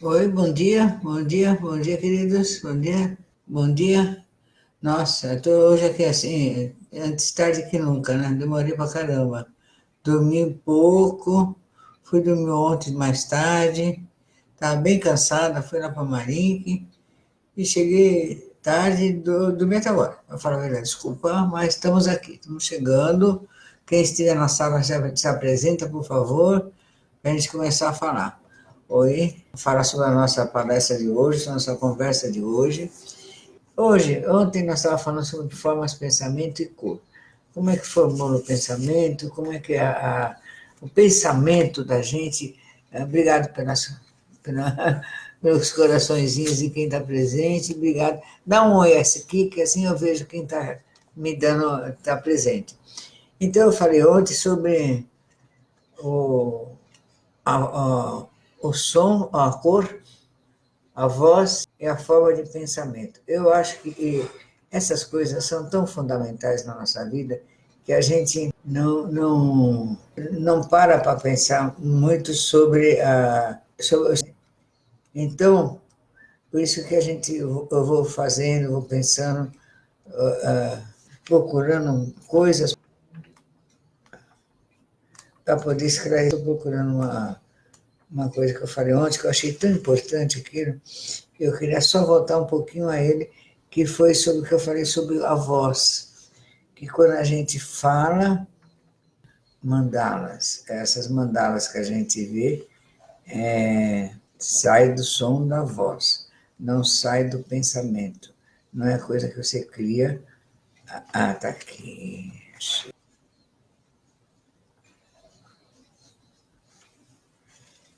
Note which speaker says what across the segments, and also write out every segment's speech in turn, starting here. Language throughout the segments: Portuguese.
Speaker 1: Oi, bom dia, queridos, bom dia. Nossa, eu tô hoje aqui assim, antes tarde que nunca, né? Demorei pra caramba. Dormi pouco, fui dormir ontem mais tarde, estava bem cansada, fui lá para Marinque e cheguei tarde, dormi até agora, para falar a verdade. Desculpa, mas estamos aqui, estamos chegando. Quem estiver na sala já se apresenta, por favor, para a gente começar a falar. Oi, falar sobre a nossa palestra de hoje, nossa conversa de hoje. Ontem nós estávamos falando sobre formas, pensamento e cor. Como é que formou o pensamento, como é que o pensamento da gente. Obrigado pelos coraçõezinhos de quem está presente, obrigado. Dá um oi aqui, que assim eu vejo quem está me dando, está presente. Então eu falei ontem sobre o, a, a, o som, a cor, a voz e a forma de pensamento. Eu acho que essas coisas são tão fundamentais na nossa vida que a gente não para pensar muito sobre a. Então, por isso que eu vou fazendo, vou pensando, procurando coisas para poder escrever. Estou procurando uma coisa que eu falei ontem, que eu achei tão importante aquilo, que eu queria só voltar um pouquinho a ele, que foi sobre o que eu falei sobre a voz. Que quando a gente fala, mandalas, essas mandalas que a gente vê, sai do som da voz, não sai do pensamento. Não é coisa que você cria. Ah, tá aqui.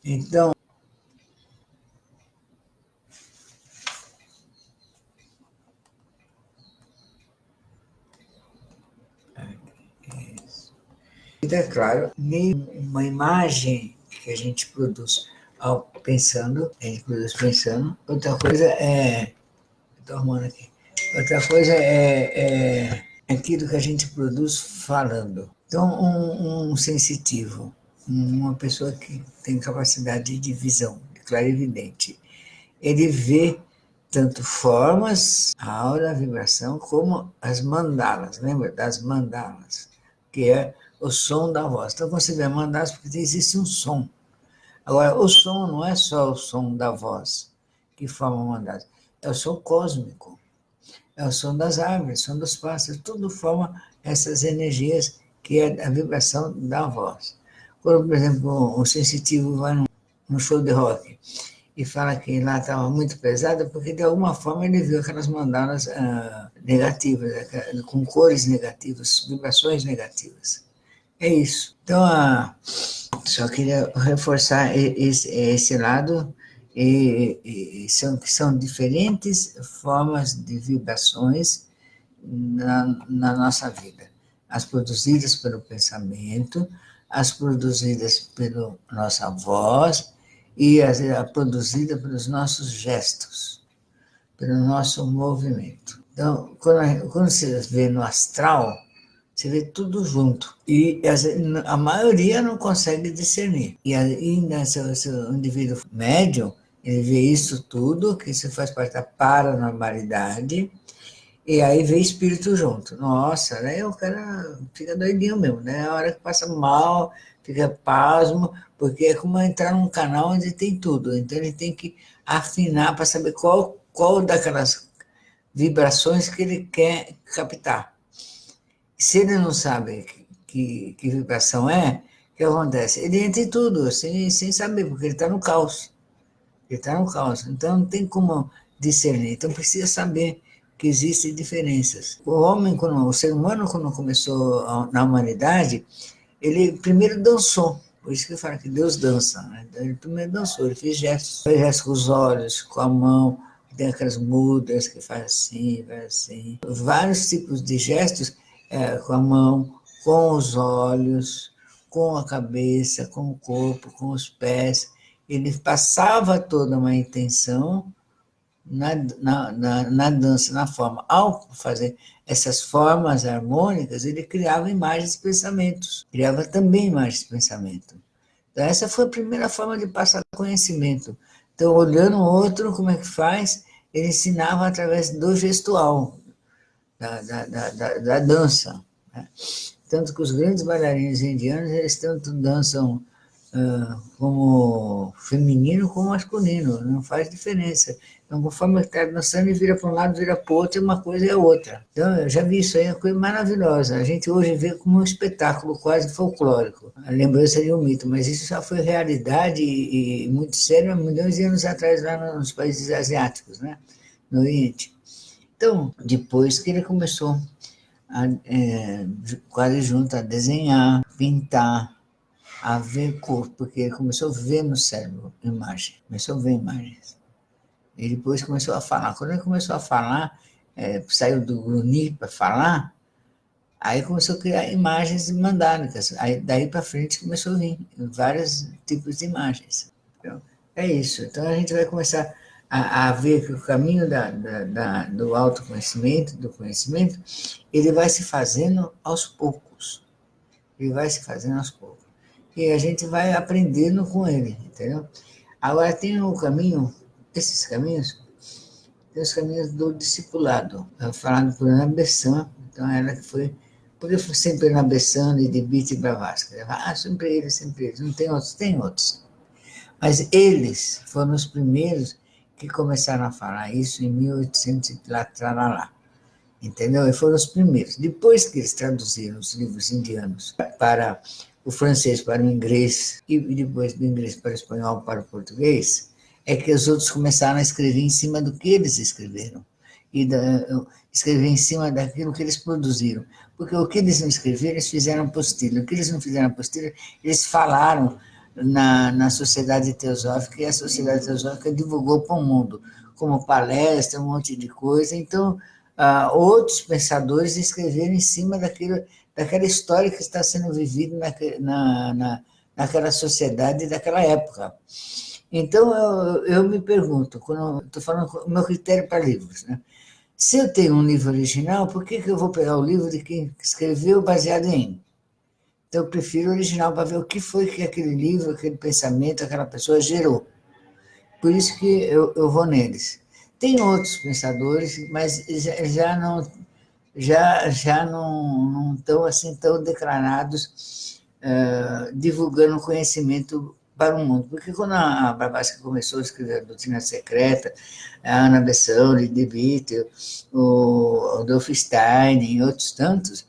Speaker 1: Então, é claro, uma imagem que a gente produz pensando, a gente produz pensando. Outra coisa é. Estou arrumando aqui. Outra coisa é aquilo que a gente produz falando. Então, um sensitivo, uma pessoa que tem capacidade de visão, de clarividente, ele vê tanto formas, a aura, a vibração, como as mandalas, lembra das mandalas, que é o som da voz. Então, quando você vê mandalas, porque existe um som. Agora, o som não é só o som da voz que forma mandalas, é o som cósmico, é o som das árvores, o som dos pássaros, tudo forma essas energias que é a vibração da voz. Quando, por exemplo, um sensitivo vai num show de rock e fala que lá estava muito pesado, porque de alguma forma ele viu aquelas mandalas negativas, com cores negativas, vibrações negativas. É isso. Então, só queria reforçar esse lado, são diferentes formas de vibrações na nossa vida. As produzidas pelo pensamento, as produzidas pela nossa voz e as produzidas pelos nossos gestos, pelo nosso movimento. Então, quando você vê no astral, você vê tudo junto. E a maioria não consegue discernir. E ainda se o indivíduo médium, ele vê isso tudo, que isso faz parte da paranormalidade, e aí vê espírito junto. Nossa, né? O cara fica doidinho mesmo, né? A hora que passa mal, fica pasmo, porque é como entrar num canal onde tem tudo. Então ele tem que afinar para saber qual daquelas vibrações que ele quer captar. Se ele não sabe que vibração é, o que acontece? Ele entra em tudo, sem saber, porque ele está no caos. Ele está no caos. Então não tem como discernir. Então precisa saber que existem diferenças. O ser humano, quando começou na humanidade, ele primeiro dançou. Por isso que eu falo que Deus dança. Né? Ele primeiro dançou, ele fez gestos com os olhos, com a mão, tem aquelas mudas que faz assim, faz assim. Vários tipos de gestos com a mão, com os olhos, com a cabeça, com o corpo, com os pés. Ele passava toda uma intenção na dança, na forma. Ao fazer essas formas harmônicas, ele criava imagens e pensamentos, criava também imagens e pensamento. Então, essa foi a primeira forma de passar conhecimento. Então, olhando o outro, como é que faz, ele ensinava através do gestual, da dança, né? Tanto que os grandes bailarinos indianos, eles tanto dançam como feminino como masculino, não faz diferença. Então, conforme ele está dançando, ele vira para um lado, vira para o outro, e uma coisa é a outra. Então, eu já vi isso aí, é uma coisa maravilhosa. A gente hoje vê como um espetáculo quase folclórico. A lembrança de um mito, mas isso já foi realidade e muito sério há milhões de anos atrás, lá nos países asiáticos, né? No Oriente. Então, depois que ele começou quase junto a desenhar, pintar, a ver cor, porque ele começou a ver no cérebro imagem, começou a ver imagens. E depois começou a falar. Quando ele começou a falar, saiu do grunir para falar, aí começou a criar imagens mandânicas. Aí daí para frente começou a vir vários tipos de imagens. Então, é isso. Então a gente vai começar a ver que o caminho do autoconhecimento, do conhecimento, ele vai se fazendo aos poucos. Ele vai se fazendo aos poucos. E a gente vai aprendendo com ele, entendeu? Agora tem um caminho, esses caminhos, tem os caminhos do discipulado, falado por Ana Bessan, então ela que foi, porque foi sempre Ana Bessan e de Biti Blavatsky. Sempre eles, não tem outros, tem outros. Mas eles foram os primeiros que começaram a falar isso em 1800 e lá, lá. Entendeu? E foram os primeiros. Depois que eles traduziram os livros indianos para o francês, para o inglês, e depois do inglês para o espanhol, para o português, é que os outros começaram a escrever em cima do que eles escreveram. E escrever em cima daquilo que eles produziram. Porque o que eles não escreveram, eles fizeram apostila. O que eles não fizeram apostila, eles falaram na Sociedade Teosófica, e a Sociedade Teosófica divulgou para o mundo, como palestra, um monte de coisa. Então, outros pensadores escreveram em cima daquela história que está sendo vivida naquela sociedade daquela época. Então, eu me pergunto, quando estou falando o meu critério para livros, né? Se eu tenho um livro original, por que eu vou pegar o livro de quem escreveu baseado em? Então, eu prefiro o original para ver o que foi que aquele livro, aquele pensamento, aquela pessoa gerou. Por isso que eu vou neles. Tem outros pensadores, mas já não estão assim tão declarados divulgando conhecimento para o mundo. Porque quando a Blavatsky começou a escrever a Doutrina Secreta, a Ana Besson, de Witte, o Adolf Stein e outros tantos,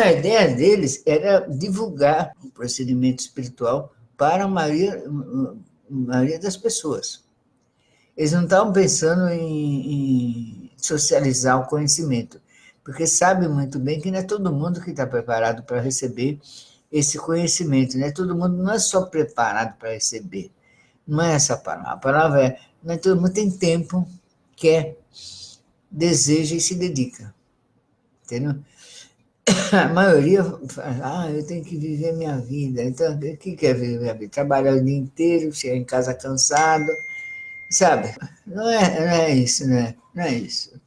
Speaker 1: a ideia deles era divulgar o procedimento espiritual para a maioria das pessoas. Eles não estavam pensando em socializar o conhecimento, porque sabem muito bem que não é todo mundo que está preparado para receber esse conhecimento, não é todo mundo, não é só preparado para receber, não é essa a palavra. A palavra é, não é todo mundo tem tempo, quer, deseja e se dedica, entendeu? A maioria fala, eu tenho que viver minha vida. Então, o que é viver minha vida? Trabalhar o dia inteiro, chegar em casa cansado, sabe? Não é isso, né? Não é isso.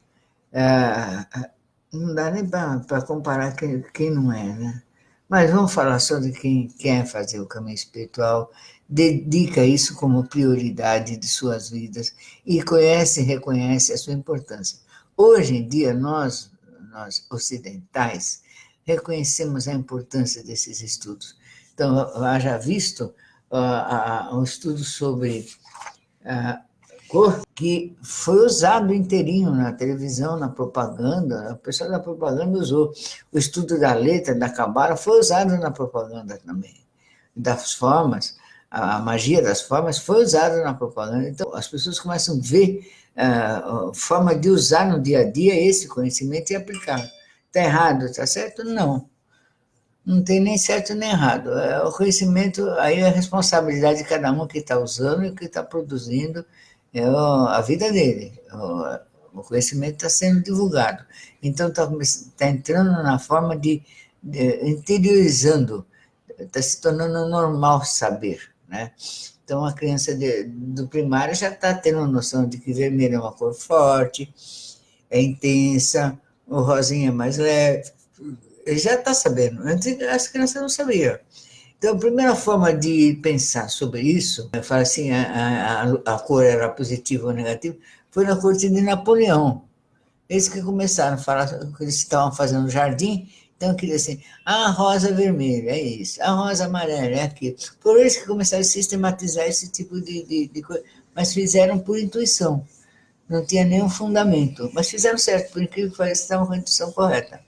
Speaker 1: Não dá nem para comparar quem não é, né? Mas vamos falar só de quem quer fazer o caminho espiritual, dedica isso como prioridade de suas vidas e conhece e reconhece a sua importância. Hoje em dia, nós ocidentais, reconhecemos a importância desses estudos. Então, haja visto um estudo sobre cor que foi usado inteirinho na televisão, na propaganda, o pessoal da propaganda usou. O estudo da letra, da cabala, foi usado na propaganda também. Das formas, a magia das formas foi usada na propaganda. Então, as pessoas começam a ver a forma de usar no dia a dia esse conhecimento e aplicar. Está errado, está certo? Não. Não tem nem certo nem errado. O conhecimento, aí é a responsabilidade de cada um que está usando e que está produzindo a vida dele. O conhecimento está sendo divulgado. Então, está entrando na forma de interiorizando, está se tornando normal saber, né? Então, a criança do primário já está tendo noção de que vermelho é uma cor forte, é intensa, o rosinha é mais leve, ele já está sabendo. Antes as crianças não sabiam. Então, a primeira forma de pensar sobre isso, eu falo assim, a cor era positiva ou negativa, foi na corte de Napoleão. Eles que começaram a falar que eles estavam fazendo no jardim, então queria assim, a rosa vermelha, é isso, a rosa amarela, é aquilo. Por eles que começaram a sistematizar esse tipo de coisa, mas fizeram por intuição, não tinha nenhum fundamento, mas fizeram certo, por incrível que pareça, estavam com a intuição correta.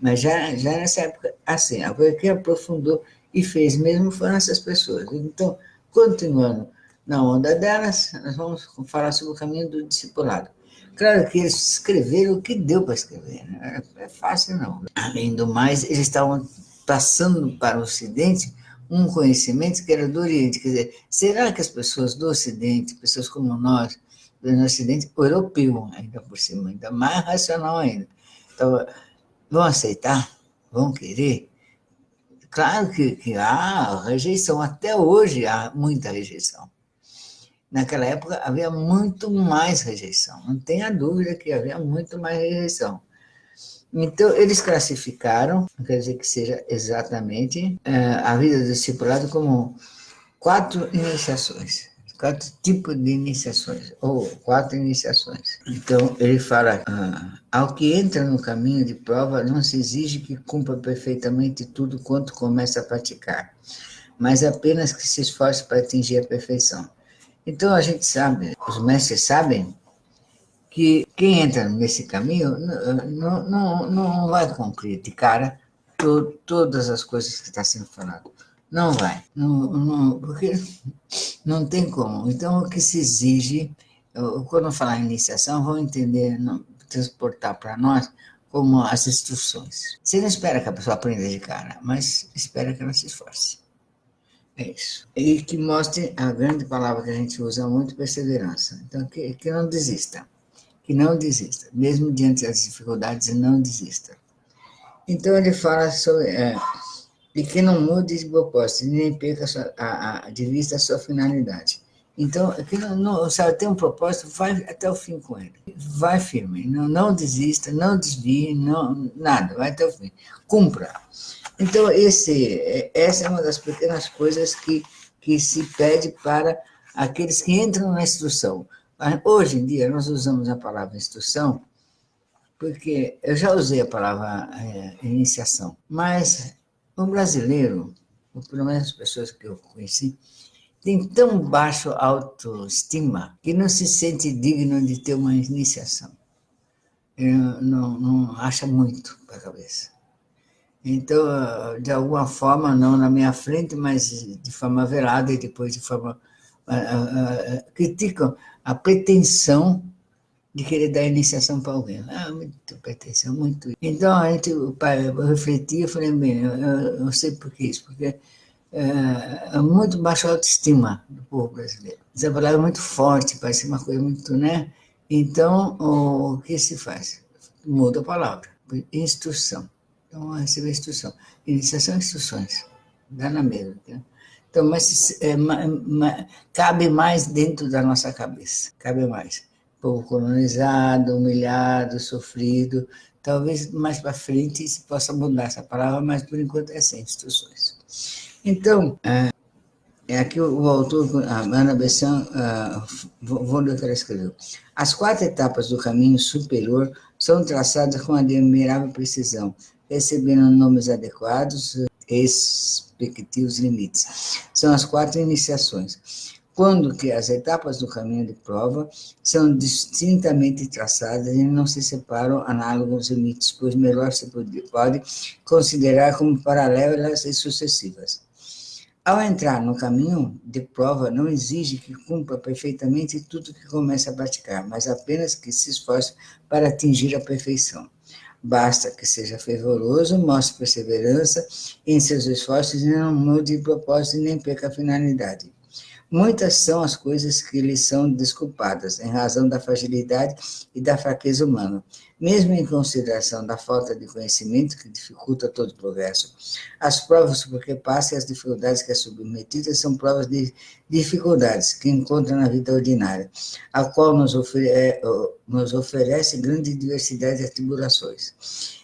Speaker 1: Mas já nessa época, assim, a coisa que aprofundou e fez mesmo foram essas pessoas. Então, continuando na onda delas, nós vamos falar sobre o caminho do discipulado. Claro que eles escreveram o que deu para escrever, né? É fácil não. Além do mais, eles estavam passando para o Ocidente um conhecimento que era do Oriente. Quer dizer, será que as pessoas do Ocidente, pessoas como nós, do Ocidente, o europeu ainda por cima, ainda mais racional ainda, então, vão aceitar? Vão querer? Claro que há rejeição, até hoje há muita rejeição. Naquela época havia muito mais rejeição, não tenha dúvida que havia muito mais rejeição. Então, eles classificaram, não quer dizer que seja exatamente, a vida do discipulado como 4 iniciações, 4 tipos de iniciações, ou 4 iniciações. Então, ele fala, ao que entra no caminho de prova, não se exige que cumpra perfeitamente tudo quanto começa a praticar, mas apenas que se esforce para atingir a perfeição. Então, a gente sabe, os mestres sabem, que quem entra nesse caminho não vai cumprir de cara todas as coisas que está sendo falado. Não vai, porque não tem como. Então, o que se exige, quando eu falar em iniciação, vão entender, transportar para nós como as instruções. Você não espera que a pessoa aprenda de cara, mas espera que ela se esforce. É isso. E que mostre a grande palavra que a gente usa muito, perseverança. Então, que não desista. Que não desista. Mesmo diante das dificuldades, não desista. Então, ele fala sobre... e que não mude de propósito, nem perca de vista a sua finalidade. Então, que sabe, tem um propósito, vai até o fim com ele. Vai firme, não desista, não desvie, nada, vai até o fim. Cumpra. Então, essa é uma das pequenas coisas que se pede para aqueles que entram na instrução. Hoje em dia, nós usamos a palavra instrução, porque eu já usei a palavra iniciação, mas o brasileiro, ou pelo menos as pessoas que eu conheci, tem tão baixo autoestima que não se sente digno de ter uma iniciação. Ele não acha muito para a cabeça. Então, de alguma forma, não na minha frente, mas de forma velada e depois de forma... criticam a pretensão de querer dar iniciação para alguém. Muito pretensão, muito. Então, eu refleti e falei, bem, eu sei por que isso, porque é muito baixa autoestima do povo brasileiro. Essa palavra é muito forte, parece uma coisa muito, né? Então, o que se faz? Muda a palavra, instrução. Então, receber instrução. Iniciação e instruções, dá na mesma. Né? Então, mas cabe mais dentro da nossa cabeça, cabe mais. Povo colonizado, humilhado, sofrido, talvez mais para frente se possa mudar essa palavra, mas por enquanto é sem instruções. Então, aqui o autor, a Ana Bessan, vou ler o que ela escreveu. As 4 etapas do caminho superior são traçadas com admirável precisão, recebendo nomes adequados e respectivos limites. São as 4 iniciações. Quando que as etapas do caminho de prova são distintamente traçadas e não se separam análogos limites, pois melhor se pode considerar como paralelas e sucessivas. Ao entrar no caminho de prova, não exige que cumpra perfeitamente tudo que comece a praticar, mas apenas que se esforce para atingir a perfeição. Basta que seja fervoroso, mostre perseverança em seus esforços e não mude de propósito e nem perca a finalidade. Muitas são as coisas que lhe são desculpadas, em razão da fragilidade e da fraqueza humana, mesmo em consideração da falta de conhecimento que dificulta todo o progresso. As provas por que passa e as dificuldades que é submetida são provas de dificuldades que encontra na vida ordinária, a qual nos oferece grande diversidade de atribulações.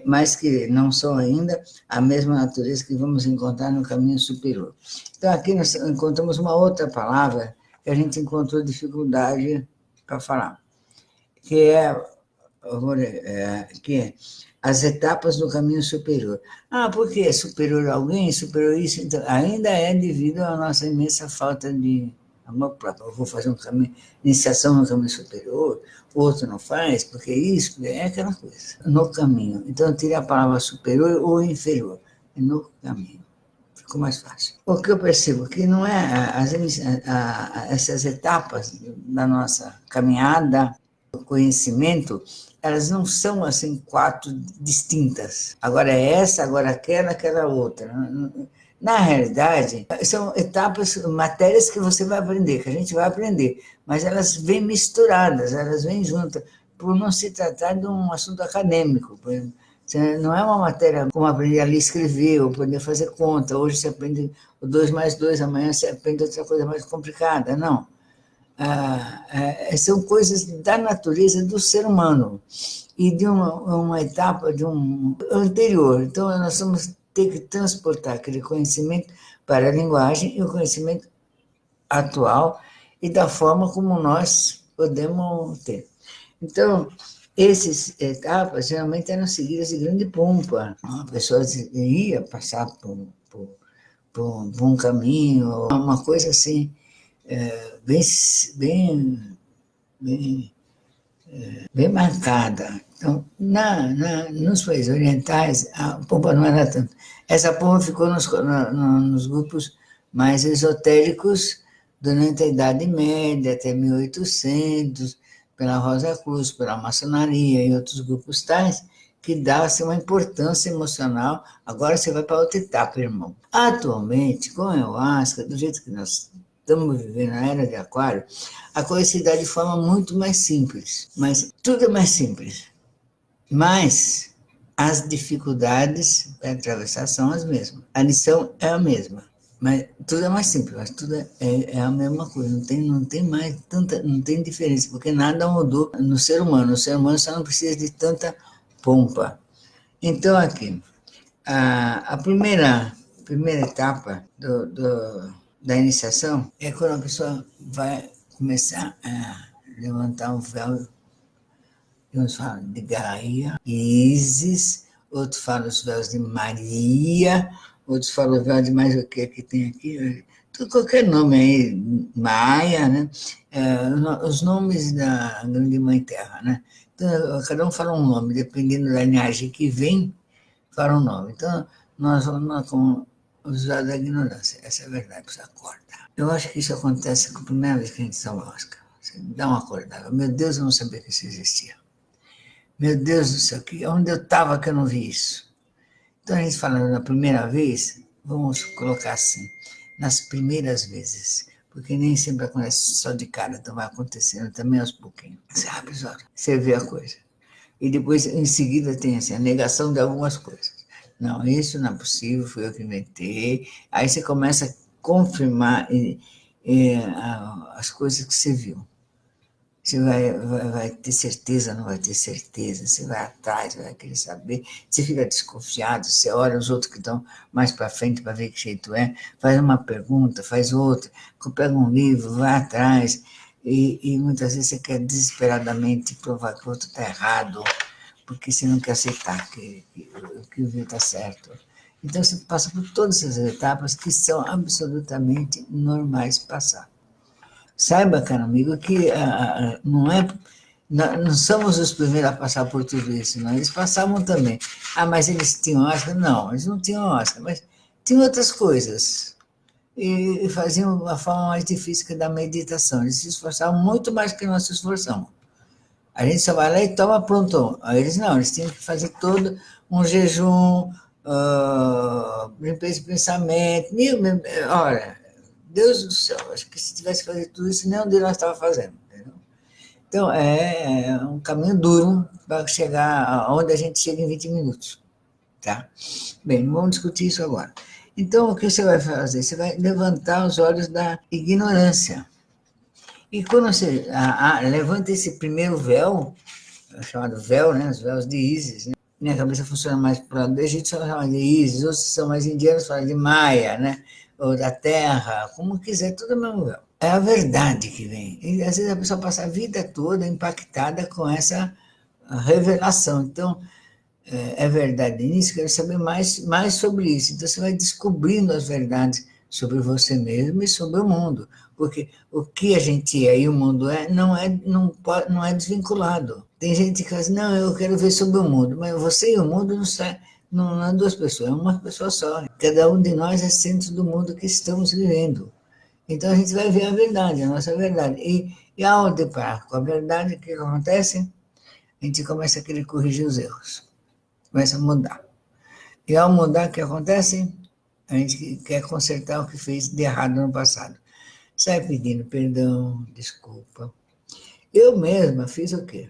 Speaker 1: mas que não são ainda a mesma natureza que vamos encontrar no caminho superior. Então, aqui nós encontramos uma outra palavra que a gente encontrou dificuldade para falar, que é, que é as etapas do caminho superior. Ah, por que é superior a alguém, superior a isso? Então, ainda é devido à nossa imensa falta de amor próprio. Eu vou fazer um caminho, iniciação no caminho superior, o outro não faz, porque isso é aquela coisa. No caminho. Então, eu tirei a palavra superior ou inferior. É no caminho. Ficou mais fácil. O que eu percebo que não é essas etapas da nossa caminhada, o conhecimento, elas não são assim 4 distintas. Agora é essa, agora aquela outra. Na realidade, são etapas, matérias que você vai aprender, que a gente vai aprender, mas elas vêm misturadas, elas vêm juntas, por não se tratar de um assunto acadêmico. Por exemplo, não é uma matéria como aprender a ler e escrever, ou poder fazer conta. Hoje você aprende o 2 mais 2, amanhã você aprende outra coisa mais complicada. Não. São coisas da natureza do ser humano e de uma etapa de um anterior. Então, nós vamos ter que transportar aquele conhecimento para a linguagem e o conhecimento atual e da forma como nós podemos ter. Então, essas etapas geralmente eram seguidas de grande pompa. A pessoa ia passar por um caminho, uma coisa assim, bem, bem, bem, bem marcada. Então, nos países orientais, a pompa não era tanto. Essa pompa ficou nos grupos mais esotéricos durante a Idade Média, até 1800, pela Rosa Cruz, pela maçonaria e outros grupos tais, que dá-se uma importância emocional. Agora você vai para outra etapa, irmão. Atualmente, com a ayahuasca, do jeito que nós estamos vivendo na era de Aquário, a coisa se dá de forma muito mais simples. Mas tudo é mais simples. Mas as dificuldades para atravessar são as mesmas. A lição é a mesma. Mas tudo é mais simples, mas tudo é a mesma coisa, não tem mais tanta, não tem diferença, porque nada mudou no ser humano. O ser humano só não precisa de tanta pompa. Então, aqui, a primeira etapa da iniciação é quando a pessoa vai começar a levantar um véu, uns falam de Gaia, Ísis, outros falam os véus de Maria, outros falam o véu de mais o que tem aqui, tudo, qualquer nome aí, Maia, né? Os nomes da Grande Mãe Terra, né? Então, cada um fala um nome, dependendo da linhagem que vem, fala um nome. Então, nós vamos com os véus da ignorância, essa é a verdade, precisa acordar. Eu acho que isso acontece com a primeira vez que a gente toma ayahuasca. Você dá uma acordada. Meu Deus, eu não sabia que isso existia. Meu Deus do céu, onde eu estava que eu não vi isso? Então, a gente falando na primeira vez, vamos colocar assim, nas primeiras vezes, porque nem sempre acontece só de cara, então vai acontecendo também aos pouquinhos. Você abre os olhos, você vê a coisa. E depois, em seguida, tem assim, a negação de algumas coisas. Não, isso não é possível, fui eu que inventei. Aí você começa a confirmar as coisas que você viu. Você vai ter certeza, não vai ter certeza, você vai atrás, vai querer saber, você fica desconfiado, você olha os outros que estão mais para frente para ver que jeito é, faz uma pergunta, faz outra, pega um livro, vai atrás, e muitas vezes você quer desesperadamente provar que o outro está errado, porque você não quer aceitar que o viu está certo. Então você passa por todas essas etapas que são absolutamente normais passar. Saiba, caro amigo, que não somos os primeiros a passar por tudo isso, não. Eles passavam também. Ah, mas eles tinham Oscar? Não, eles não tinham Oscar, mas tinham outras coisas. E faziam uma forma mais difícil que da meditação. Eles se esforçavam muito mais que nós se esforçamos. A gente só vai lá e toma pronto. Eles não, eles tinham que fazer todo um jejum, limpeza de pensamento. Olha, Deus do céu, acho que se tivesse que fazer tudo isso, nenhum de nós estava fazendo. Entendeu? Então, é um caminho duro para chegar aonde a gente chega em 20 minutos. Tá? Bem, não vamos discutir isso agora. Então, o que você vai fazer? Você vai levantar os olhos da ignorância. E quando você levanta esse primeiro véu, chamado véu, né, os véus de Ísis, né, Minha cabeça funciona mais para o lado do Egito, só chama de Isis, outros são mais indianos, falam de Maia, né? Ou da Terra, como quiser, tudo é mesmo grau. É a verdade que vem. E às vezes a pessoa passa a vida toda impactada com essa revelação. Então, é verdade nisso, quero saber mais sobre isso. Então, você vai descobrindo as verdades sobre você mesmo e sobre o mundo. Porque o que a gente é e o mundo não é desvinculado. Tem gente que fala assim, não, eu quero ver sobre o mundo, mas você e o mundo não é duas pessoas, é uma pessoa só. Cada um de nós é centro do mundo que estamos vivendo. Então, a gente vai ver a verdade, a nossa verdade. E ao deparar com a verdade, o que acontece? A gente começa a querer corrigir os erros, começa a mudar. E ao mudar, o que acontece? A gente quer consertar o que fez de errado no passado. Sai pedindo perdão, desculpa. Eu mesma fiz o quê?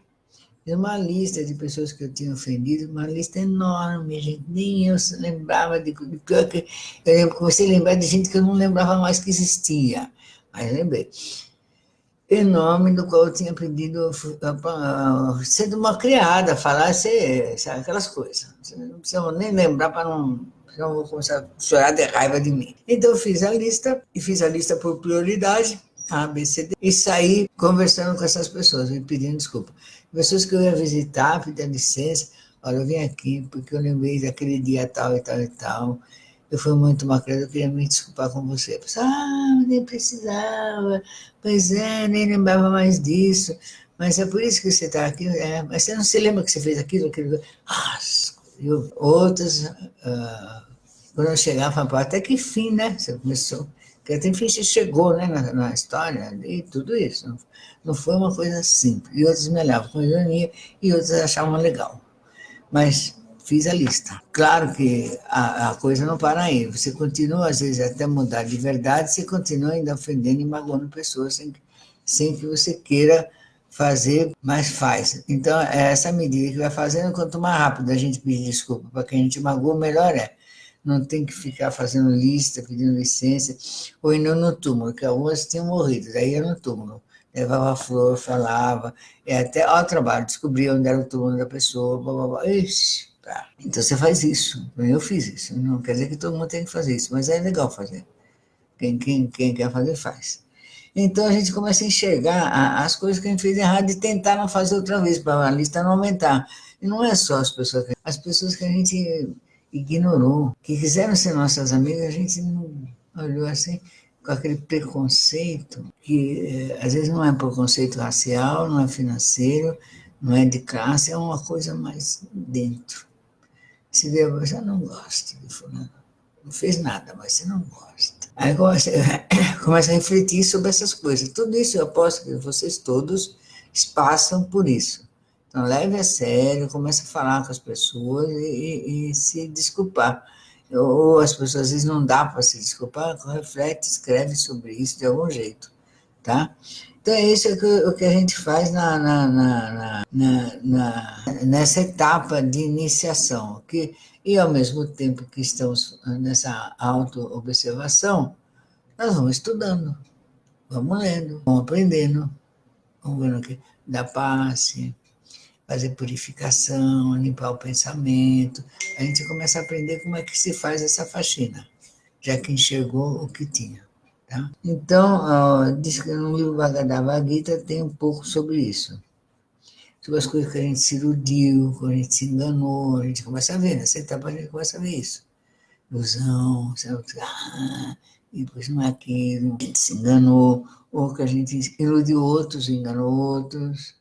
Speaker 1: Fiz uma lista de pessoas que eu tinha ofendido, uma lista enorme, gente. Nem eu lembrava de pior que eu comecei a lembrar de gente que eu não lembrava mais que existia. Mas lembrei. Em nome do qual eu tinha pedido, sendo uma criada, falar sabe, aquelas coisas. Não precisa nem lembrar para não, senão eu vou começar a chorar de raiva de mim. Então eu fiz a lista, e fiz a lista por prioridade, A, B, C, D, e saí conversando com essas pessoas, me pedindo desculpa. Pessoas que eu ia visitar, pedindo licença, olha, eu vim aqui porque eu lembrei daquele dia tal e tal e tal, eu fui muito macrado, eu queria me desculpar com você. Eu pensei, nem precisava, pois é, nem lembrava mais disso, mas é por isso que você está aqui, mas você não se lembra que você fez aquilo, viu? Outras, quando eu chegava, falava, até que fim, né, você começou, que até enfim você chegou, né, na história, e tudo isso, não foi uma coisa simples, e outros me olhavam com ironia, e outros achavam legal, mas fiz a lista. Claro que a coisa não para aí. Você continua, às vezes, até mudar de verdade, você continua ainda ofendendo e magoando pessoas sem que você queira fazer, mas faz. Então, é essa medida que vai fazendo, quanto mais rápido a gente pedir desculpa para quem a gente magoou, melhor é. Não tem que ficar fazendo lista, pedindo licença, ou indo no túmulo, que algumas tinham morrido, daí ia no túmulo. Levava flor, falava, até ao trabalho, descobria onde era o túmulo da pessoa, blá, blá, blá. Ixi, tá. Então você faz isso, eu fiz isso, não quer dizer que todo mundo tem que fazer isso, mas é legal fazer. Quem quer fazer, faz. Então a gente começa a enxergar as coisas que a gente fez errado e tentar não fazer outra vez, para a lista não aumentar. E não é só as pessoas que a gente ignorou, que quiseram ser nossas amigas, a gente não olhou assim com aquele preconceito, que às vezes não é preconceito racial, não é financeiro, não é de classe, é uma coisa mais dentro. Se vê, você não gosta de fulano, não fez nada, mas você não gosta. Aí começa a refletir sobre essas coisas. Tudo isso eu aposto que vocês todos passam por isso. Então, leve a sério, comece a falar com as pessoas e se desculpar. Ou as pessoas, às vezes, não dá para se desculpar, reflete, escreve sobre isso de algum jeito, tá? Então, é isso o que a gente faz nessa etapa de iniciação. E, ao mesmo tempo que estamos nessa auto-observação, nós vamos estudando, vamos lendo, vamos aprendendo, vamos vendo que da passe, fazer purificação, limpar o pensamento. A gente começa a aprender como é que se faz essa faxina, já que enxergou o que tinha. Tá? Então, diz que no livro Bhagavad Gita tem um pouco sobre isso. Sobre as coisas que a gente se iludiu, que a gente se enganou, a gente começa a ver, nessa etapa a gente começa a ver isso. Ilusão, sabe? E depois não é aquilo, a gente se enganou, ou que a gente iludiu outros, enganou outros.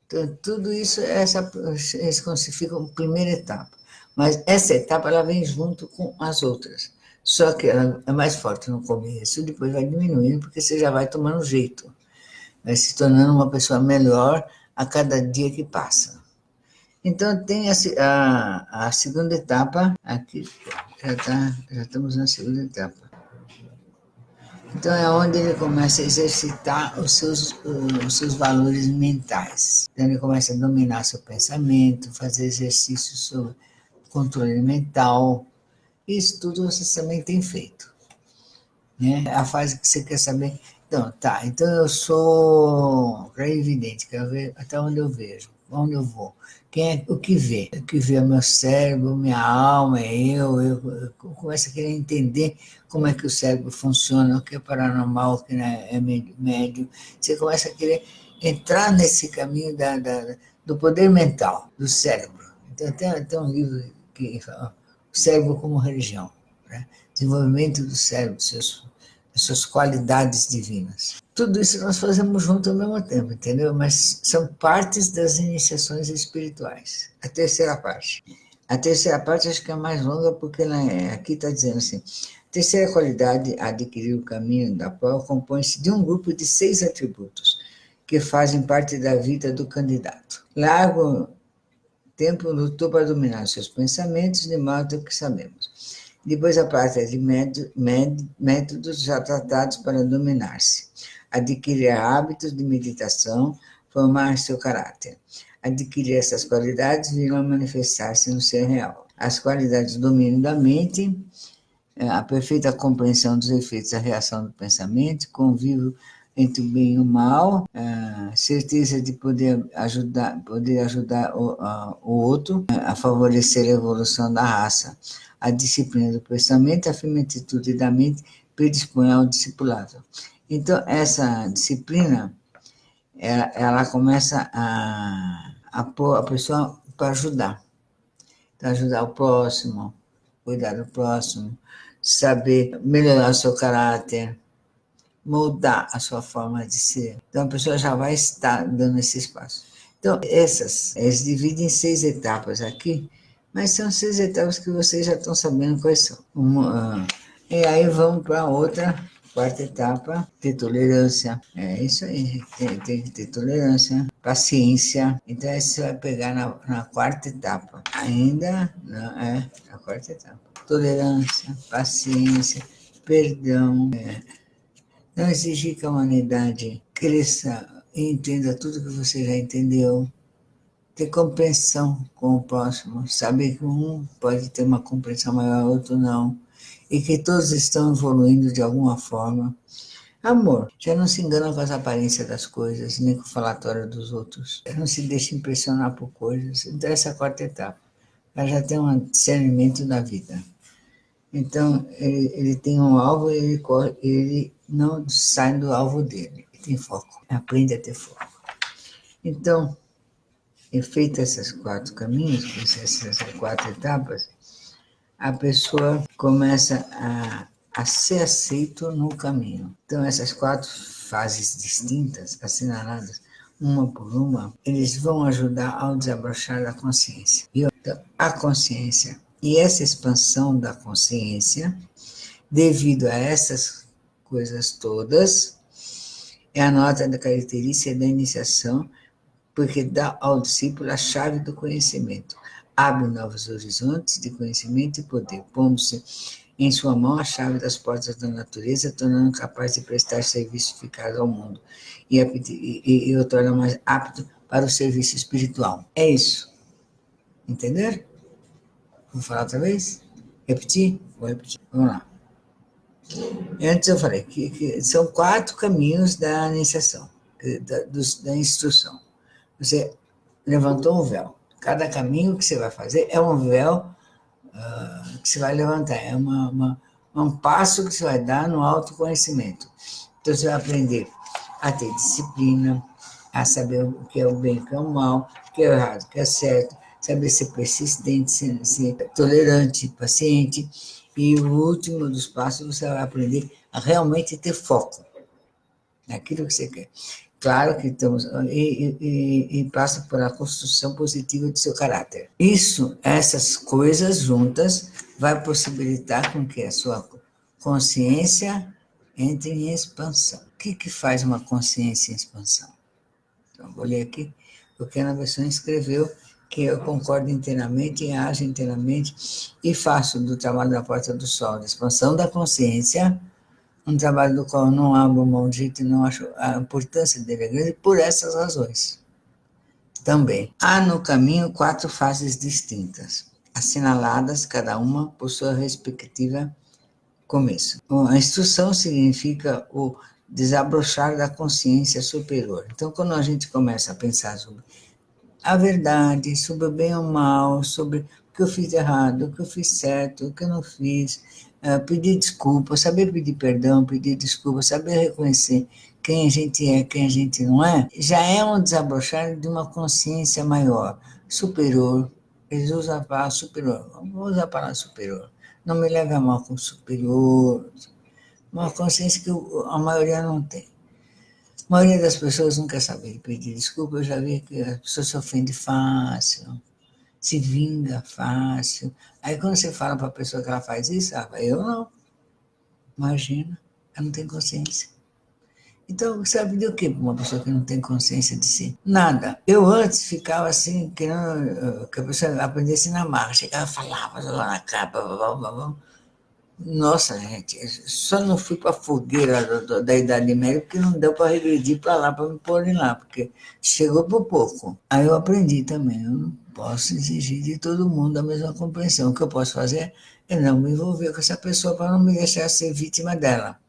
Speaker 1: Então, tudo isso, esse fica a primeira etapa. Mas essa etapa ela vem junto com as outras. Só que ela é mais forte no começo, depois vai diminuindo, porque você já vai tomando jeito. Vai se tornando uma pessoa melhor a cada dia que passa. Então, tem a segunda etapa, aqui já estamos na segunda etapa. Então, é onde ele começa a exercitar os seus valores mentais. Então, ele começa a dominar seu pensamento, fazer exercícios sobre controle mental. Isso tudo você também tem feito. Né? A fase que você quer saber. Então, tá. Então, eu sou clarividente, quero ver até onde eu vejo. Onde eu vou? Quem é o que vê? O que vê é o meu cérebro, minha alma, é eu começo a querer entender como é que o cérebro funciona, o que é paranormal, o que é médio. Você começa a querer entrar nesse caminho do poder mental, do cérebro. Então, tem um livro que fala O Cérebro como Religião, né? Desenvolvimento do cérebro, as suas qualidades divinas. Tudo isso nós fazemos junto ao mesmo tempo, entendeu? Mas são partes das iniciações espirituais. A terceira parte. A terceira parte acho que é mais longa porque aqui está dizendo assim, a terceira qualidade a adquirir o caminho da prova compõe-se de um grupo de 6 atributos que fazem parte da vida do candidato. Largo tempo lutou para dominar seus pensamentos de modo que sabemos. Depois a parte de métodos já tratados para dominar-se. Adquirir hábitos de meditação, formar seu caráter. Adquirir essas qualidades virão manifestar-se no ser real. As qualidades do domínio da mente, a perfeita compreensão dos efeitos da reação do pensamento, convívio entre o bem e o mal, a certeza de poder ajudar o outro a favorecer a evolução da raça. A disciplina do pensamento, a firme atitude da mente predispõe ao discipulado. Então, essa disciplina, ela começa a pôr a pessoa para ajudar. Então, ajudar o próximo, cuidar do próximo, saber melhorar o seu caráter, moldar a sua forma de ser. Então, a pessoa já vai estar dando esse espaço. Então, eles dividem em 6 etapas aqui, mas são 6 etapas que vocês já estão sabendo quais são. E aí vamos para a outra, quarta etapa, ter tolerância. É isso aí, tem que ter tolerância, paciência. Então, aí você vai pegar na quarta etapa. Ainda não é a quarta etapa. Tolerância, paciência, perdão, não exigir que a humanidade cresça e entenda tudo que você já entendeu. Ter compreensão com o próximo, saber que um pode ter uma compreensão maior, outro não, e que todos estão evoluindo de alguma forma. Amor, já não se engana com as aparências das coisas, nem com o falatório dos outros. Já não se deixa impressionar por coisas. Então, essa é a quarta etapa. Ela já tem um discernimento da vida. Então, ele tem um alvo e ele não sai do alvo dele. Ele tem foco, aprende a ter foco. Então, feito esses 4 caminhos, essas 4 etapas, a pessoa começa a ser aceito no caminho. Então, essas 4 fases distintas, assinaladas uma por uma, eles vão ajudar ao desabrochar da consciência. Então, a consciência e essa expansão da consciência, devido a essas coisas todas, é a nota da característica da iniciação, porque dá ao discípulo a chave do conhecimento, abre novos horizontes de conhecimento e poder, pondo-se em sua mão a chave das portas da natureza, tornando capaz de prestar serviço eficaz ao mundo e o torna mais apto para o serviço espiritual. É isso. Entenderam? Vou falar outra vez? Repetir? Vou repetir. Vamos lá. Antes eu falei que são 4 caminhos da iniciação, da instrução. Você levantou um véu. Cada caminho que você vai fazer é um véu que você vai levantar, é um passo que você vai dar no autoconhecimento. Então você vai aprender a ter disciplina, a saber o que é o bem e o que é o mal, o que é o errado, o que é certo, saber ser persistente, ser tolerante, paciente. E o último dos passos, você vai aprender a realmente ter foco naquilo que você quer. Claro que estamos. E passa por a construção positiva do seu caráter. Essas coisas juntas, vai possibilitar com que a sua consciência entre em expansão. O que faz uma consciência em expansão? Então, vou ler aqui, porque na versão escreveu que eu concordo inteiramente e ajo inteiramente e faço do trabalho da Porta do Sol, da expansão da consciência, um trabalho do qual não abro mão de jeito e não acho a importância dele é grande por essas razões. Também, há no caminho 4 fases distintas, assinaladas cada uma por sua respectiva começo. A instrução significa o desabrochar da consciência superior. Então, quando a gente começa a pensar sobre a verdade sobre o bem ou o mal, sobre o que eu fiz errado, o que eu fiz certo, o que eu não fiz, pedir desculpa, saber pedir perdão, pedir desculpa, saber reconhecer quem a gente é, quem a gente não é, já é um desabrochar de uma consciência maior, superior. Eles usam a palavra superior. Vou usar a palavra superior. Não me leve a mal com superior. Uma consciência que a maioria não tem. A maioria das pessoas não quer saber pedir desculpa. Eu já vi que a pessoa se ofende fácil, se vinga fácil. Aí quando você fala para a pessoa que ela faz isso, ela fala, eu não. Imagina, ela não tem consciência. Então, você vai pedir o quê para uma pessoa que não tem consciência de si? Nada. Eu antes ficava assim, querendo que a pessoa aprendesse na marra. Chegava, falava, lá na capa, blá, blá, blá. Nossa, gente, só não fui para a fogueira da Idade Média porque não deu para regredir para lá, para me pôr lá, porque chegou por pouco. Aí eu aprendi também, eu não posso exigir de todo mundo a mesma compreensão. O que eu posso fazer é não me envolver com essa pessoa para não me deixar ser vítima dela.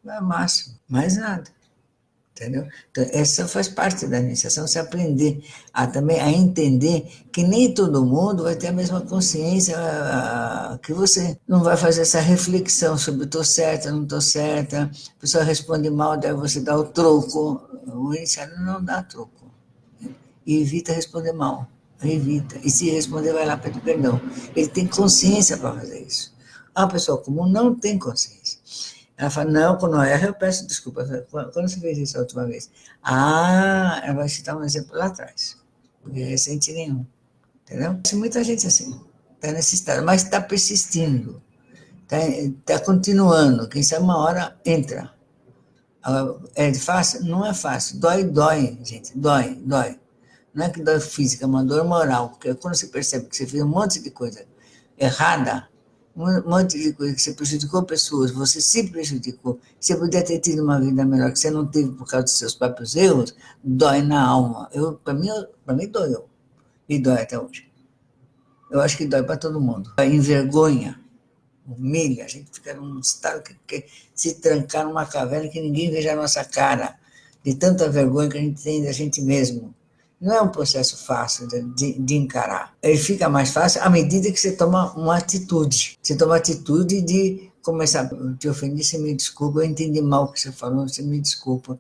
Speaker 1: É o máximo, mais nada. Entendeu? Então, essa faz parte da iniciação, você aprender também a entender que nem todo mundo vai ter a mesma consciência que você. Não vai fazer essa reflexão sobre estou certa, não estou certa, a pessoa responde mal, daí você dá o troco. O iniciado não dá troco. E evita responder mal. Evita. E se responder, vai lá pedir perdão. Ele tem consciência para fazer isso. A pessoa comum não tem consciência. Ela fala, não, quando eu erro, eu peço desculpa. Quando você fez isso a última vez? Ela vai citar um exemplo lá atrás. Porque é recente nenhum. Entendeu? Tem muita gente assim. Está nesse estado, mas está persistindo. Está continuando. Quem sabe uma hora entra. É fácil? Não é fácil. Dói, dói, gente. Dói, dói. Não é que dói física, é uma dor moral. Porque quando você percebe que você fez um monte de coisa errada, um monte de coisa que você prejudicou pessoas, você se prejudicou, você podia ter tido uma vida melhor que você não teve por causa dos seus próprios erros, dói na alma. Para mim doeu. E dói até hoje. Eu acho que dói para todo mundo. Envergonha, humilha, a gente fica num estado que quer se trancar numa caverna que ninguém veja a nossa cara, de tanta vergonha que a gente tem da gente mesmo. Não é um processo fácil de encarar. Ele fica mais fácil à medida que você toma uma atitude. Você toma a atitude de começar, te ofendi, você me desculpa, eu entendi mal o que você falou, você me desculpa,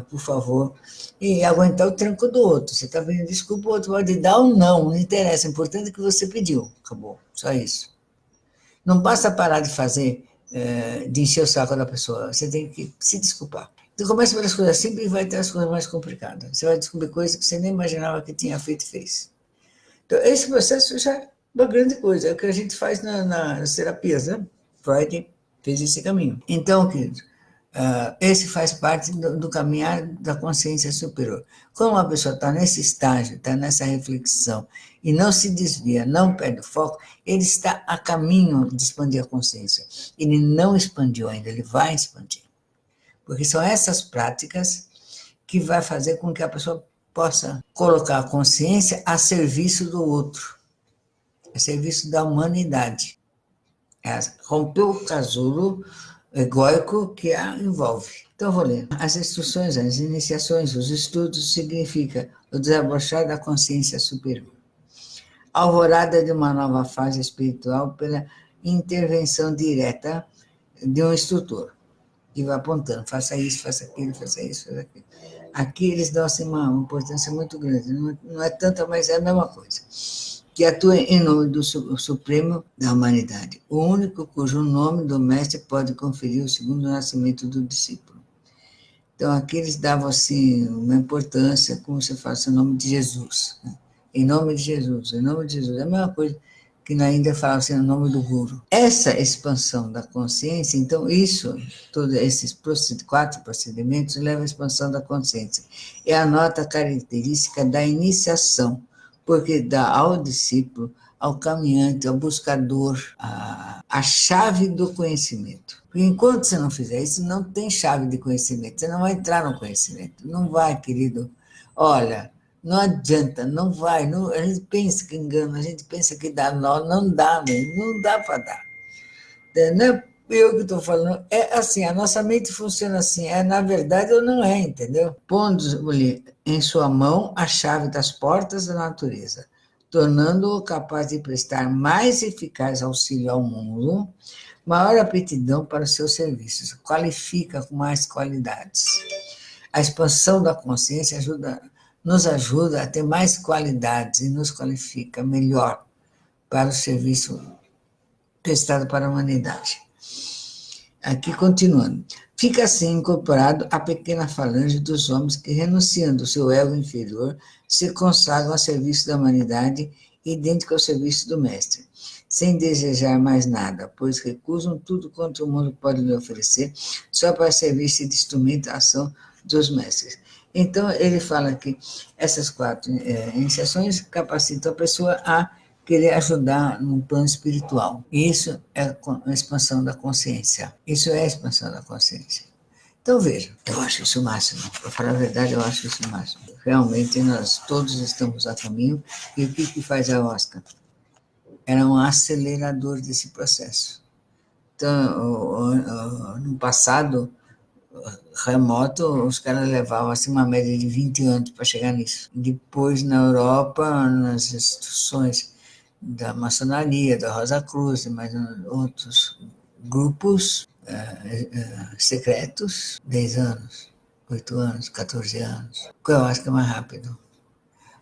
Speaker 1: por favor. E aguentar o tranco do outro. Você está pedindo desculpa, o outro pode dar ou não interessa. O importante é que você pediu. Acabou. Só isso. Não basta parar de fazer, de encher o saco da pessoa. Você tem que se desculpar. Então começa pelas coisas simples e vai ter as coisas mais complicadas. Você vai descobrir coisas que você nem imaginava que tinha feito e fez. Então, esse processo já é uma grande coisa. É o que a gente faz nas terapias, né? Freud fez esse caminho. Então, queridos, esse faz parte do caminhar da consciência superior. Quando uma pessoa está nesse estágio, está nessa reflexão, e não se desvia, não perde o foco, ele está a caminho de expandir a consciência. Ele não expandiu ainda, ele vai expandir. Porque são essas práticas que vai fazer com que a pessoa possa colocar a consciência a serviço do outro, a serviço da humanidade. Romper o casulo egóico que a envolve. Então, vou ler. As instruções, as iniciações, os estudos significa o desabrochar da consciência superior. Alvorada de uma nova fase espiritual pela intervenção direta de um instrutor, que vai apontando, faça isso, faça aquilo, faça isso, faça aquilo. Aqui eles dão assim, uma importância muito grande, não é tanta, mas é a mesma coisa. Que atua em nome do Supremo da humanidade, o único cujo nome do mestre pode conferir o segundo nascimento do discípulo. Então, aqui eles davam assim, uma importância, como você fala, o nome de Jesus. Né? Em nome de Jesus, em nome de Jesus. É a mesma coisa que na Índia fala assim, o nome do Guru. Essa expansão da consciência, então, todos esses 4 procedimentos levam à expansão da consciência. É a nota característica da iniciação, porque dá ao discípulo, ao caminhante, ao buscador, a chave do conhecimento. Porque enquanto você não fizer isso, não tem chave de conhecimento, você não vai entrar no conhecimento. Não vai, querido. Olha, não adianta, não vai. Não, a gente pensa que engana, a gente pensa que dá nó, não dá mesmo, não dá para dar. Não é eu que estou falando, é assim, a nossa mente funciona assim, é na verdade ou não é, entendeu? Pondo-lhe em sua mão a chave das portas da natureza, tornando-o capaz de prestar mais eficaz auxílio ao mundo, maior aptidão para os seus serviços, qualifica com mais qualidades. A expansão da consciência nos ajuda a ter mais qualidades e nos qualifica melhor para o serviço prestado para a humanidade. Aqui continuando. Fica assim incorporado a pequena falange dos homens que, renunciando ao seu ego inferior, se consagram a serviço da humanidade, idêntico ao serviço do Mestre, sem desejar mais nada, pois recusam tudo quanto o mundo pode lhe oferecer, só para servir-se de instrumento da ação dos Mestres. Então, ele fala que essas 4 iniciações capacitam a pessoa a querer ajudar no plano espiritual. Isso é a expansão da consciência. Isso é a expansão da consciência. Então, veja, eu acho isso o máximo. Para falar a verdade, eu acho isso o máximo. Realmente, nós todos estamos a caminho. E o que faz a Oscar? Era um acelerador desse processo. Então, no passado remoto, os caras levavam assim, uma média de 20 anos para chegar nisso. Depois, na Europa, nas instituições da maçonaria, da Rosa Cruz, e mais outros grupos secretos, 10 anos, 8 anos, 14 anos. Eu acho que é mais rápido.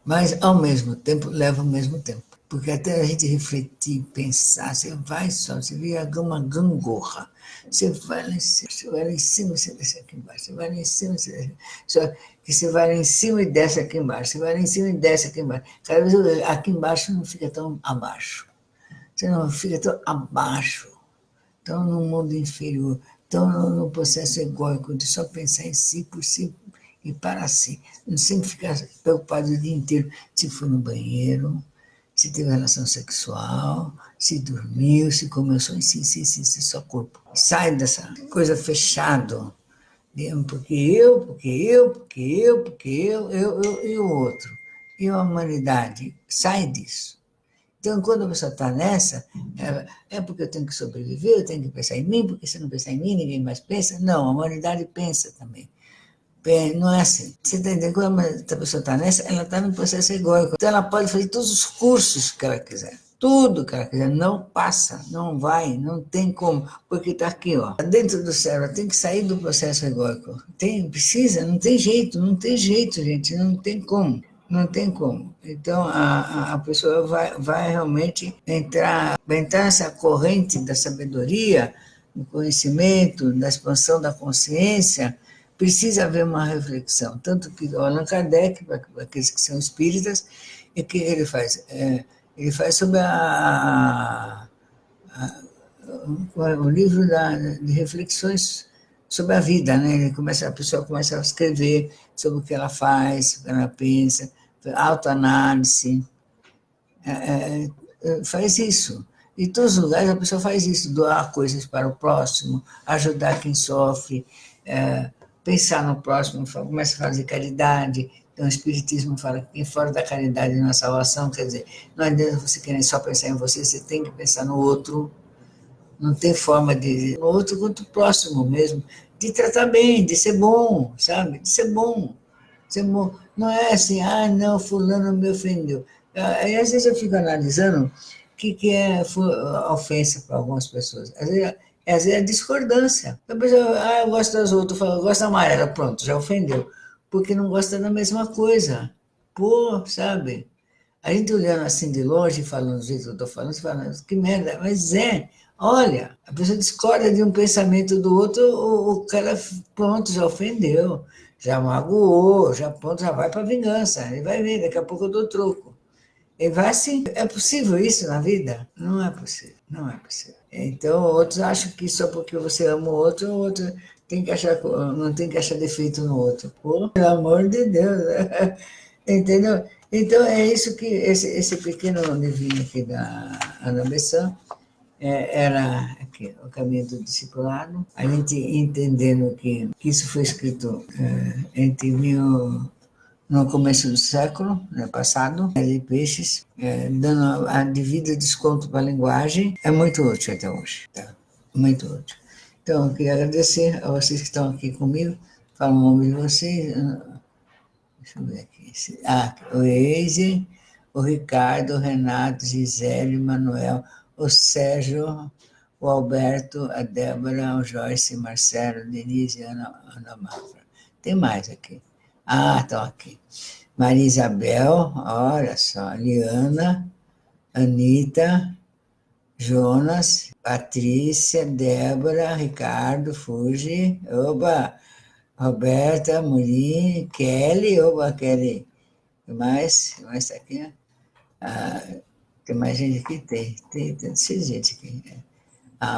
Speaker 1: Mas, ao mesmo tempo, leva o mesmo tempo. Porque até a gente refletir, pensar, você vai só, você vira uma gangorra. Você vai lá em cima, você desce aqui embaixo. Você vai lá em cima, você desce. Só que você vai lá em cima e desce aqui embaixo. Você vai lá em cima e desce aqui embaixo. Cada vez aqui embaixo não fica tão abaixo. Você não fica tão abaixo. Tão no mundo inferior. Tão no processo egóico de só pensar em si, por si e para si. Não sempre ficar preocupado o dia inteiro se for no banheiro, se teve relação sexual, se dormiu, se comeu só em si, só corpo. Sai dessa coisa fechada, porque eu e o outro. E a humanidade sai disso. Então, quando a pessoa está nessa, é porque eu tenho que sobreviver, eu tenho que pensar em mim, porque se eu não pensar em mim, ninguém mais pensa. Não, a humanidade pensa também. Não é assim. Você está entendendo? Quando a pessoa está nessa, ela está no processo egóico. Então, ela pode fazer todos os cursos que ela quiser. Tudo que ela quiser. Não passa, não vai, não tem como. Porque está aqui, ó. Dentro do cérebro, tem que sair do processo egóico. Precisa, não tem jeito, gente. Não tem como. Não tem como. Então, a pessoa vai realmente vai entrar nessa corrente da sabedoria, do conhecimento, da expansão da consciência. Precisa haver uma reflexão. Tanto que o Allan Kardec, para aqueles que são espíritas, o que ele faz? Ele faz sobre o livro de reflexões sobre a vida, né? A pessoa começa a escrever sobre o que ela faz, o que ela pensa, autoanálise, faz isso. Em todos os lugares a pessoa faz isso, doar coisas para o próximo, ajudar quem sofre, pensar no próximo, começa a fazer caridade. Então, o Espiritismo fala que fora da caridade não há salvação, quer dizer, não adianta você querer só pensar em você, você tem que pensar no outro, não tem forma de no outro quanto o próximo mesmo, de tratar bem, de ser bom, sabe? De ser bom. Ser bom. Não é assim, não, fulano me ofendeu. Aí, às vezes eu fico analisando o que é ofensa para algumas pessoas. Às vezes é discordância. A pessoa, eu gosto das outras, eu gosto da amarela, pronto, já ofendeu. Porque não gosta da mesma coisa. Pô, sabe? A gente olhando assim de longe, falando do jeito que eu estou falando, você fala, que merda, mas olha, a pessoa discorda de um pensamento do outro, o cara, pronto, já ofendeu, já magoou, já pronto, já vai para vingança, ele vai ver, daqui a pouco eu dou troco. Ele vai assim, é possível isso na vida? Não é possível, não é possível. Então, outros acham que só porque você ama o outro tem que achar, não tem que achar defeito no outro. Pô, pelo amor de Deus, entendeu? Então, é isso que esse pequeno livrinho aqui da Ana Bessan era aqui, o caminho do discipulado. A gente entendendo que isso foi escrito entre no começo do século passado, de Peixes, dando a devida desconto para a linguagem, é muito útil até hoje. Tá? muito útil. Então, eu queria agradecer a vocês que estão aqui comigo. Fala o nome de vocês. Deixa eu ver aqui. O Eise, o Ricardo, o Renato, Gisele, o Manuel, o Sérgio, o Alberto, a Débora, o Joyce, Marcelo, Denise, Ana Mafra. Tem mais aqui. Estão aqui. Maria Isabel, olha só, Liana, Anitta, Jonas, Patrícia, Débora, Ricardo, Fuji, oba, Roberta, Murim, Kelly, oba, Kelly. O que mais? O mais tá aqui, né? Tem mais gente aqui? Tem gente aqui.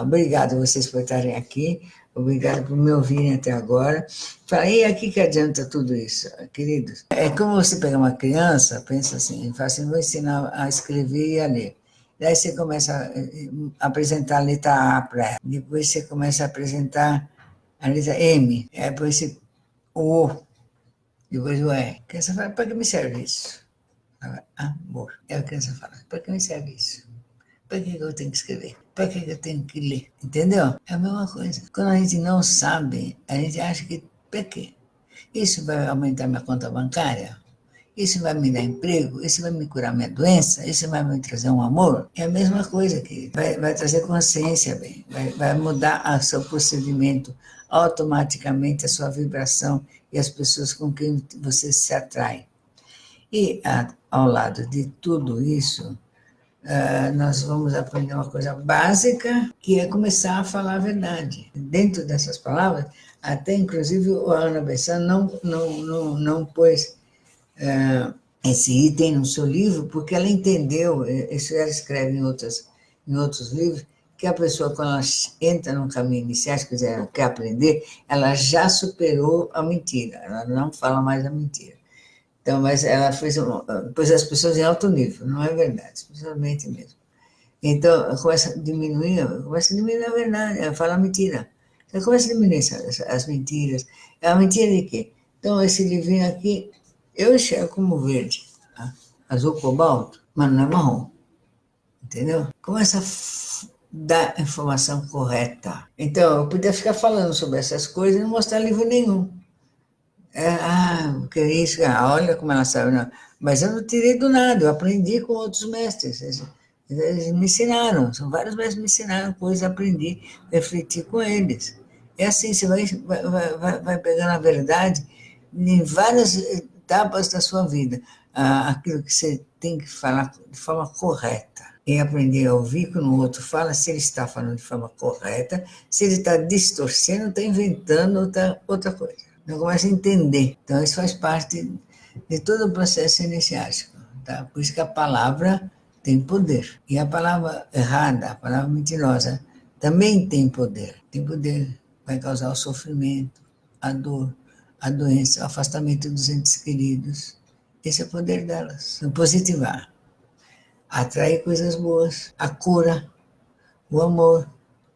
Speaker 1: Obrigado a vocês por estarem aqui, obrigado por me ouvirem até agora. Falei, aqui que adianta tudo isso, queridos? É como você pegar uma criança, pensa assim, fala assim, vou ensinar a escrever e a ler. Daí você começa a apresentar a letra A para ela, depois você começa a apresentar a letra M, depois você, o O, depois o E. A criança fala, para que me serve isso? Amor. É o que a criança fala, para que me serve isso? Para que eu tenho que escrever? Para que eu tenho que ler? Entendeu? É a mesma coisa. Quando a gente não sabe, a gente acha que, para quê? Isso vai aumentar minha conta bancária? Isso vai me dar emprego? Isso vai me curar minha doença? Isso vai me trazer um amor? É a mesma coisa que vai trazer consciência, bem. Vai mudar o seu procedimento, automaticamente a sua vibração e as pessoas com quem você se atrai. E ao lado de tudo isso, nós vamos aprender uma coisa básica, que é começar a falar a verdade. Dentro dessas palavras, até inclusive a Ana Bessan não pôs esse item no seu livro, porque ela entendeu, isso ela escreve em outros livros, que a pessoa, quando ela entra no caminho inicial, quer dizer, ela quer aprender, ela já superou a mentira, ela não fala mais a mentira. Então, mas ela pôs as pessoas em alto nível, não é verdade, especialmente mesmo. Então, começa a diminuir a verdade, ela fala a mentira. Então, começa a diminuir as mentiras. É a mentira de quê? Então, esse livrinho aqui, eu enxergo como verde, tá? Azul cobalto, mas não é marrom, entendeu? Começa a dar a informação correta. Então, eu podia ficar falando sobre essas coisas e não mostrar livro nenhum. Que isso, olha como ela sabe. Não. Mas eu não tirei do nada, eu aprendi com outros mestres. Eles me ensinaram, são vários mestres que me ensinaram coisas, aprendi, refleti com eles. É assim, você vai pegando a verdade em várias etapas da sua vida, aquilo que você tem que falar de forma correta. E aprender a ouvir quando o outro fala, se ele está falando de forma correta, se ele está distorcendo, está inventando outra coisa. Então, começa a entender. Então, isso faz parte de todo o processo iniciático. Tá? Por isso que a palavra tem poder. E a palavra errada, a palavra mentirosa, também tem poder. Tem poder, vai causar o sofrimento, a dor, a doença, o afastamento dos entes queridos. Esse é o poder delas. Então, positivar. Atrair coisas boas, a cura, o amor,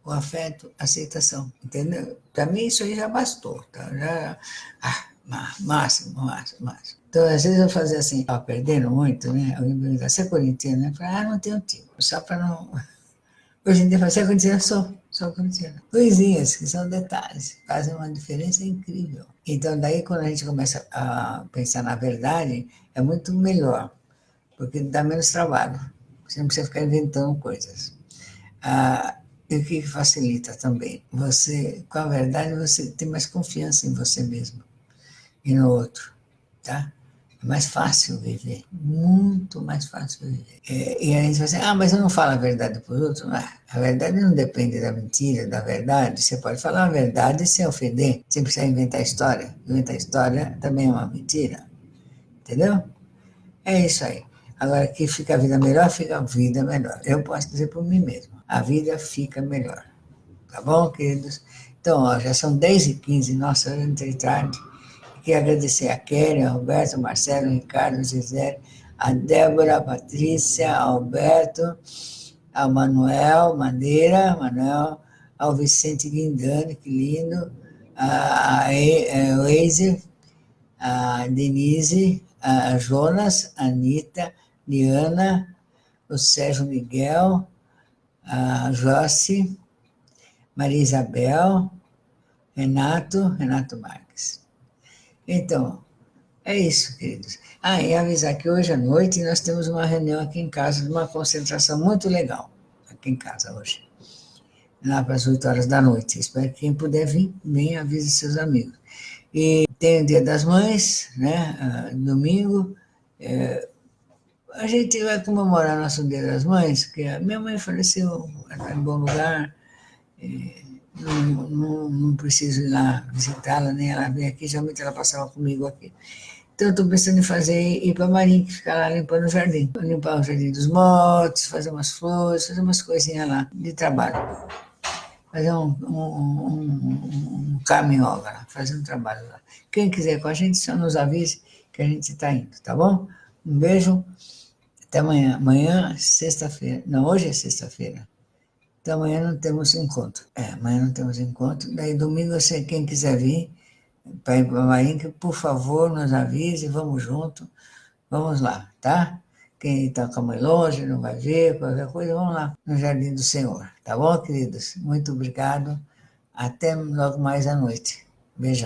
Speaker 1: o afeto, a aceitação, entendeu? Para mim isso aí já bastou, tá? Máximo. Então, às vezes eu fazia assim, estava perdendo muito, né? Alguém me perguntava, você é corintiano? Né? Eu falei, não tenho time, só para não... Hoje em dia, você é corintiano? Sou corintiano. Coisinhas, que são detalhes, fazem uma diferença incrível. Então, daí, quando a gente começa a pensar na verdade, é muito melhor, porque dá menos trabalho. Você não precisa ficar inventando coisas. E o que facilita também? Você, com a verdade, você tem mais confiança em você mesmo e no outro, tá? É mais fácil viver, muito mais fácil viver. E a gente vai dizer, mas eu não falo a verdade para os outros. A verdade não depende da mentira, da verdade. Você pode falar a verdade sem ofender, sem precisar inventar história. Inventar história também é uma mentira, entendeu? É isso aí. Agora, que fica a vida melhor, fica a vida melhor. Eu posso dizer por mim mesmo, a vida fica melhor. Tá bom, queridos? Então, ó, já são 10h15, nossa, eu entrei tarde. Queria agradecer a Kelly, a Roberto, a Marcelo, a Ricardo, a Gisele, a Débora, a Patrícia, ao Alberto, ao Manuel Manuel, ao Vicente Guindani, que lindo, o Eize, a Denise, a Jonas, a Anitta, Liana, o Sérgio Miguel, a Joyce, Maria Isabel, Renato Marques. Então, é isso, queridos. Ah, e avisar que hoje à noite nós temos uma reunião aqui em casa, de uma concentração muito legal, aqui em casa hoje, lá para as 8 horas da noite. Espero que quem puder vir, venha, avise seus amigos. E tem o Dia das Mães, né? Domingo. A gente vai comemorar nosso Dia das Mães, que a minha mãe faleceu, está em bom lugar, não preciso ir lá visitá-la, nem ela vem aqui, geralmente ela passava comigo aqui. Então, eu estou pensando em ir para Marim, que fica lá limpando o jardim. Limpar o jardim dos mortos, fazer umas flores, fazer umas coisinhas lá de trabalho. Fazer um caminho lá, fazer um trabalho lá. Quem quiser com a gente, só nos avise que a gente está indo, tá bom? Um beijo, até amanhã. Amanhã, sexta-feira. Não, hoje é sexta-feira. Então amanhã não temos encontro. Amanhã não temos encontro. Daí domingo, quem quiser vir para ir para Marinha, por favor, nos avise, vamos junto. Vamos lá, tá? Quem está com a mãe longe, não vai ver, qualquer coisa, vamos lá no Jardim do Senhor. Tá bom, queridos? Muito obrigado. Até logo mais à noite. Beijão.